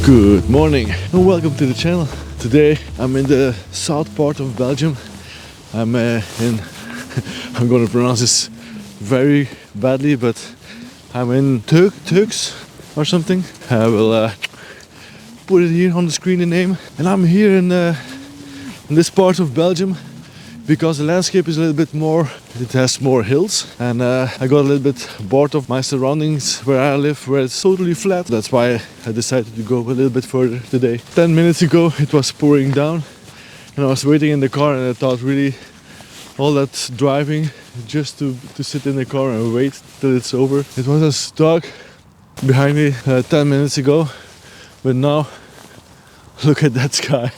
Good morning and welcome to the channel. Today I'm in the south part of Belgium. I'm I'm gonna pronounce this very badly, but I'm in Turks or something. I will put it here on the screen, the name. And I'm here in this part of Belgium because the landscape is a little bit more, it has more hills, and I got a little bit bored of my surroundings where I live, where it's totally flat. That's why I decided to go a little bit further today. 10 minutes ago it was pouring down and I was waiting in the car, and I thought really all that driving just to sit in the car and wait till it's over. It was as dark behind me 10 minutes ago, but now look at that sky.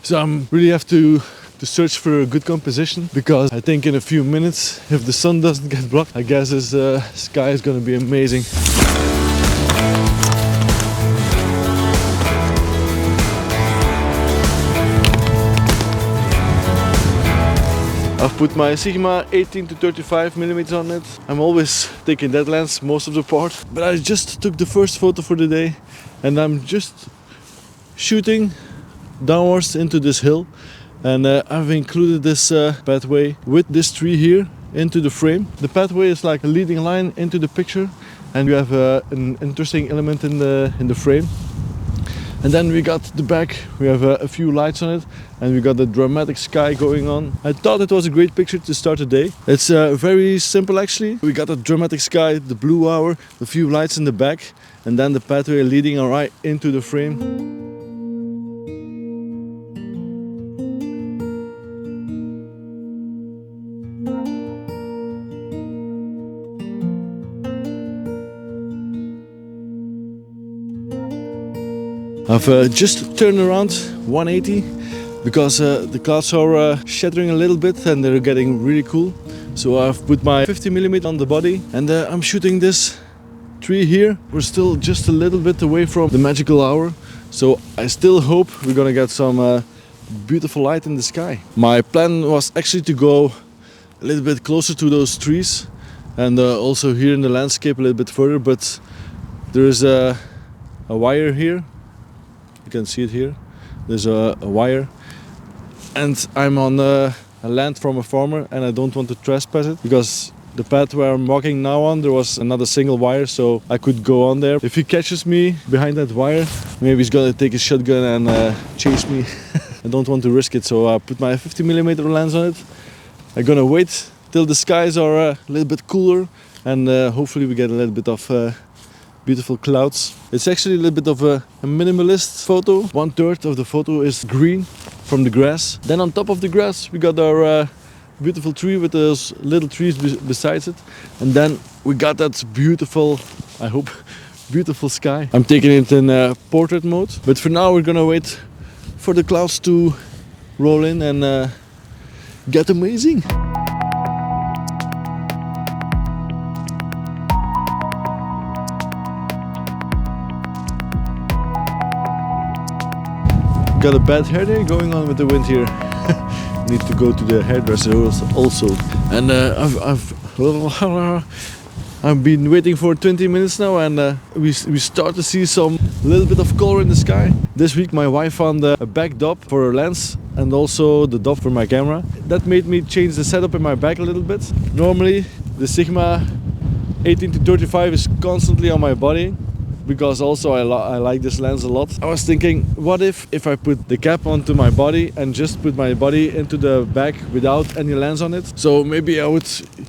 So I'm really have to search for a good composition, because I think in a few minutes, if the sun doesn't get blocked, I guess this sky is gonna be amazing. I've put my Sigma 18 to 35mm on it. I'm always taking that lens most of the part, but I just took the first photo for the day and I'm just shooting downwards into this hill. And I've included this pathway with this tree here into the frame. The pathway is like a leading line into the picture, and you have an interesting element in the frame. And then we got the back, we have a few lights on it, and we got the dramatic sky going on. I thought it was a great picture to start the day. It's very simple actually. We got the dramatic sky, the blue hour, a few lights in the back, and then the pathway leading right into the frame. I've just turned around 180 because the clouds are shattering a little bit and they're getting really cool. So I've put my 50mm on the body and I'm shooting this tree here. We're still just a little bit away from the magical hour, so I still hope we're gonna get some beautiful light in the sky. My plan was actually to go a little bit closer to those trees and also here in the landscape a little bit further, but there is a wire here. You can see it here. There's a wire, and I'm on a land from a farmer, and I don't want to trespass it because the path where I'm walking now on, there was another single wire, so I could go on there. If he catches me behind that wire, maybe he's gonna take his shotgun and chase me. I don't want to risk it, so I put my 50mm lens on it. I'm gonna wait till the skies are a little bit cooler, and hopefully we get a little bit of beautiful clouds. It's actually a little bit of a minimalist photo. 1/3 of the photo is green from the grass. Then on top of the grass we got our beautiful tree with those little trees besides it. And then we got that beautiful, I hope, beautiful sky. I'm taking it in portrait mode. But for now we're gonna wait for the clouds to roll in and get amazing. Got a bad hair day going on with the wind here. Need to go to the hairdresser also. And I've been waiting for 20 minutes now, and we start to see some little bit of color in the sky. This week my wife found a back dop for her lens and also the dop for my camera. That made me change the setup in my bag a little bit. Normally the Sigma 18 to 35 is constantly on my body, because also I like this lens a lot. I was thinking, what if I put the cap onto my body and just put my body into the bag without any lens on it? So maybe I would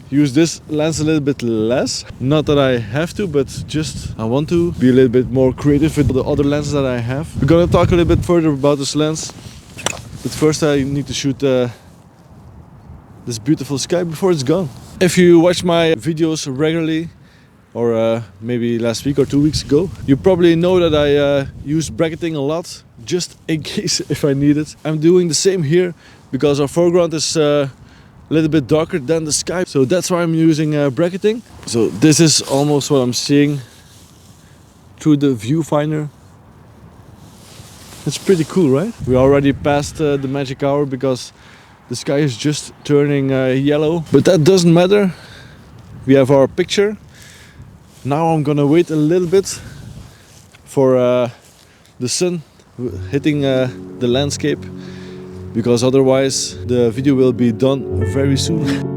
use this lens a little bit less. Not that I have to, but just I want to be a little bit more creative with the other lenses that I have. We're gonna talk a little bit further about this lens, but first I need to shoot this beautiful sky before it's gone. If you watch my videos regularly, or maybe last week or 2 weeks ago, you probably know that I use bracketing a lot, just in case if I need it. I'm doing the same here because our foreground is a little bit darker than the sky, so that's why I'm using bracketing. So this is almost what I'm seeing through the viewfinder. It's pretty cool, right? We already passed the magic hour because the sky is just turning yellow, but that doesn't matter. We have our picture. Now I'm gonna wait a little bit for the sun hitting the landscape, because otherwise the video will be done very soon.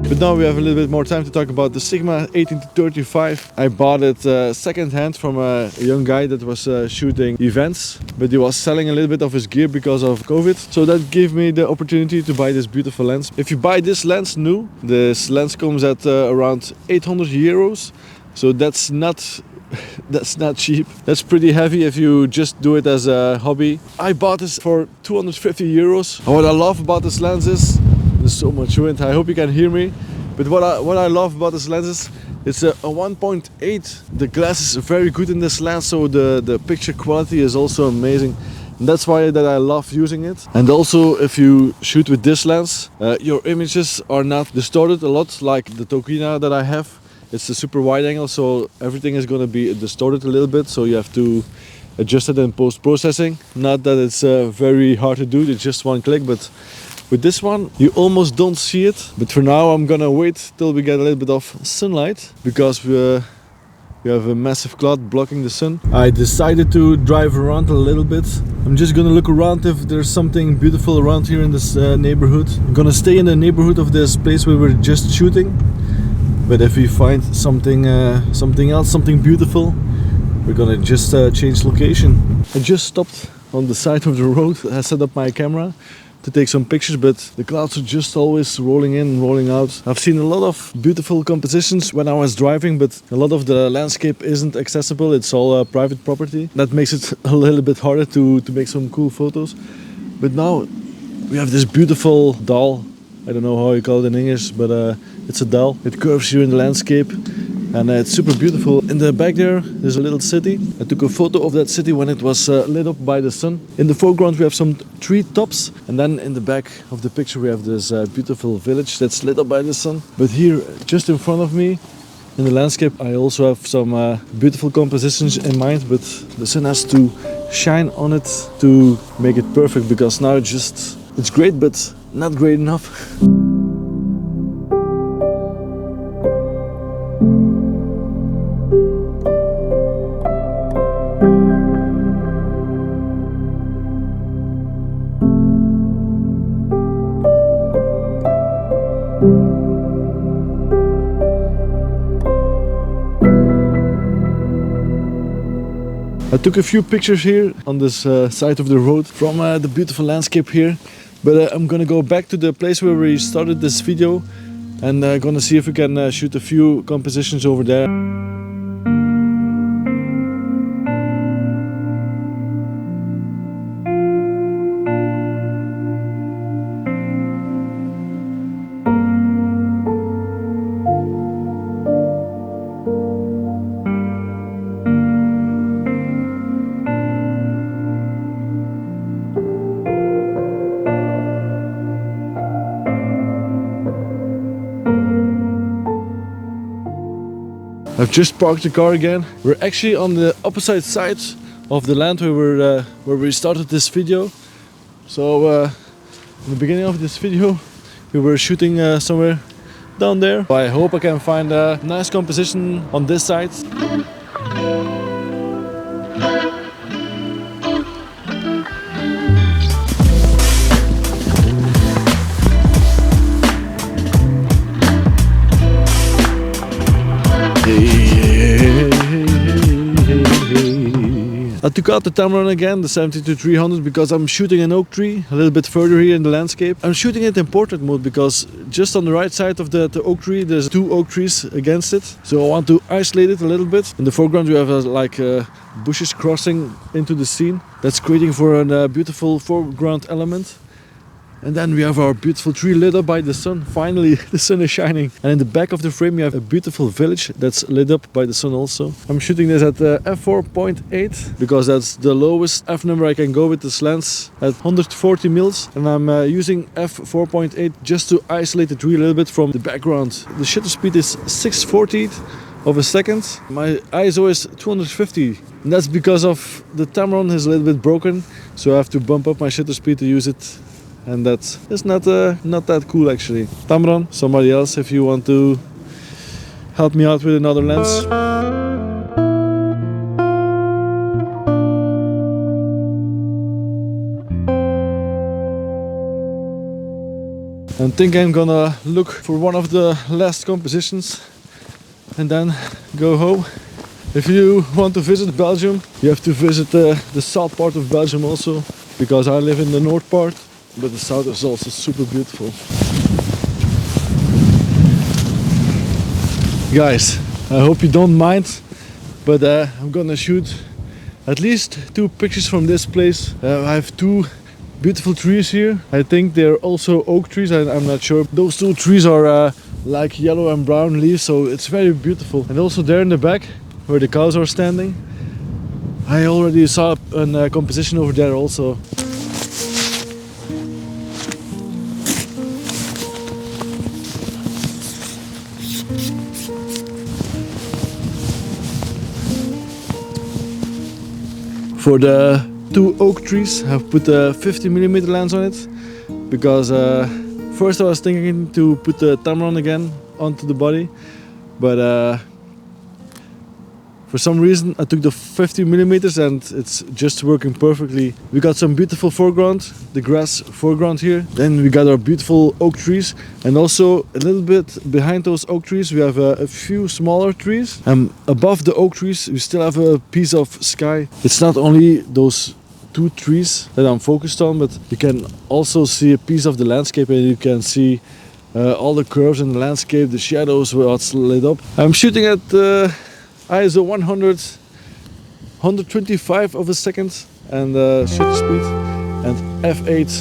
But now we have a little bit more time to talk about the Sigma 18-35. I bought it second hand from a young guy that was shooting events, but he was selling a little bit of his gear because of COVID. So that gave me the opportunity to buy this beautiful lens. If you buy this lens new, this lens comes at around 800 euros. So that's not cheap. That's pretty heavy if you just do it as a hobby. I bought this for 250 euros. And what I love about this lens is there's so much wind. I hope you can hear me. But what I love about this lens is it's a 1.8. The glass is very good in this lens, so the picture quality is also amazing. And that's why that I love using it. And also, if you shoot with this lens, your images are not distorted a lot like the Tokina that I have. It's a super wide angle, so everything is going to be distorted a little bit, so you have to adjust it in post-processing. Not that it's very hard to do, it's just one click, but with this one you almost don't see it. But for now I'm gonna wait till we get a little bit of sunlight, because we have a massive cloud blocking the sun. I decided to drive around a little bit. I'm just gonna look around if there's something beautiful around here in this neighborhood. I'm gonna stay in the neighborhood of this place where we're just shooting. But if we find something else, something beautiful, we're gonna just change location. I just stopped on the side of the road. I set up my camera to take some pictures, but the clouds are just always rolling in, rolling out. I've seen a lot of beautiful compositions when I was driving, but a lot of the landscape isn't accessible. It's all private property. That makes it a little bit harder to make some cool photos. But now we have this beautiful dal. I don't know how you call it in English, but it's a dal. It curves here in the landscape, and it's super beautiful. In the back there's a little city. I took a photo of that city when it was lit up by the sun. In the foreground we have some tree tops, and then in the back of the picture we have this beautiful village that's lit up by the sun. But here, just in front of me, in the landscape, I also have some beautiful compositions in mind, but the sun has to shine on it to make it perfect, because now it's great, but not great enough. I took a few pictures here on this side of the road from the beautiful landscape here, but I'm gonna go back to the place where we started this video, and gonna see if we can shoot a few compositions over there. I've just parked the car again. We're actually on the opposite side of the land where we started this video. So in the beginning of this video we were shooting somewhere down there. I hope I can find a nice composition on this side. I took out the Tamron again, the 70-300, because I'm shooting an oak tree a little bit further here in the landscape. I'm shooting it in portrait mode because just on the right side of the oak tree there's two oak trees against it. So I want to isolate it a little bit. In the foreground we have bushes crossing into the scene. That's creating for a beautiful foreground element. And then we have our beautiful tree lit up by the sun. Finally, the sun is shining. And in the back of the frame, we have a beautiful village that's lit up by the sun also. I'm shooting this at f4.8 because that's the lowest f number I can go with this lens at 140 mils. And I'm using f4.8 just to isolate the tree a little bit from the background. The shutter speed is 6/40th of a second. My ISO is 250. And that's because of the Tamron is a little bit broken. So I have to bump up my shutter speed to use it. And that's not that cool actually. Tamron, somebody else if you want to help me out with another lens. I think I'm gonna look for one of the last compositions and then go home. If you want to visit Belgium, you have to visit the south part of Belgium also, because I live in the north part. But the south is also super beautiful. Guys, I hope you don't mind, but I'm gonna shoot at least 2 pictures from this place. I have 2 beautiful trees here. I think they're also oak trees, I'm not sure. Those 2 trees are like yellow and brown leaves, so it's very beautiful. And also there in the back, where the cows are standing, I already saw a composition over there also. For the 2 oak trees, I've put a 50mm lens on it because first I was thinking to put the Tamron again onto the body, but for some reason I took the 50mm and it's just working perfectly. We got some beautiful foreground, the grass foreground here. Then we got our beautiful oak trees, and also a little bit behind those oak trees we have a few smaller trees. And above the oak trees we still have a piece of sky. It's not only those 2 trees that I'm focused on, but you can also see a piece of the landscape, and you can see all the curves in the landscape, the shadows where it's lit up. I'm shooting at ISO 100, 125 of a second, and shutter speed, and f8.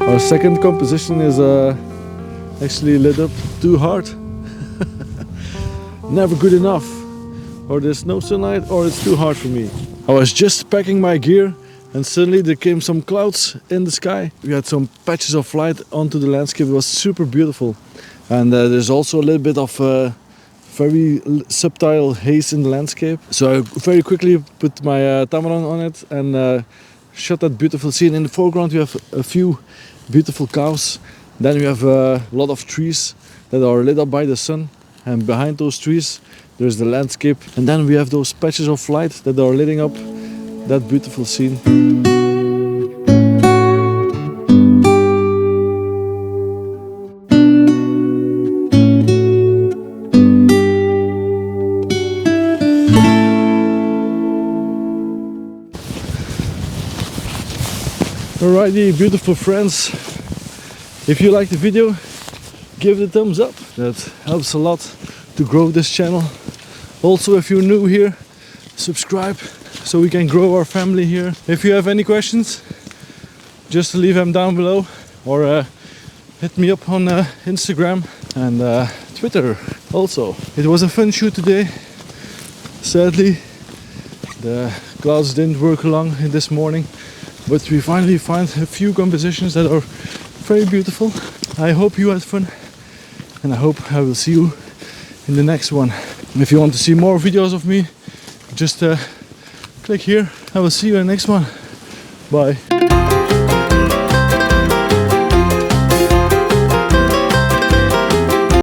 Our second composition is actually lit up too hard. Never good enough. Or there's no sunlight, or it's too hard for me. I was just packing my gear and suddenly there came some clouds in the sky. We had some patches of light onto the landscape. It was super beautiful. And there's also a little bit of very subtle haze in the landscape. So I very quickly put my Tamron on it and shot that beautiful scene. In the foreground we have a few beautiful cows. Then we have a lot of trees that are lit up by the sun. And behind those trees there's the landscape, and then we have those patches of light that are lighting up that beautiful scene. Alrighty, beautiful friends, if you like the video, give it a thumbs up. That helps a lot to grow this channel. Also, if you're new here, subscribe so we can grow our family here. If you have any questions, just leave them down below, or hit me up on Instagram and Twitter also. It was a fun shoot today. Sadly, the clouds didn't work along in this morning, but we finally found a few compositions that are very beautiful. I hope you had fun, and I hope I will see you in the next one. If you want to see more videos of me, just click here. I will see you in the next one. Bye.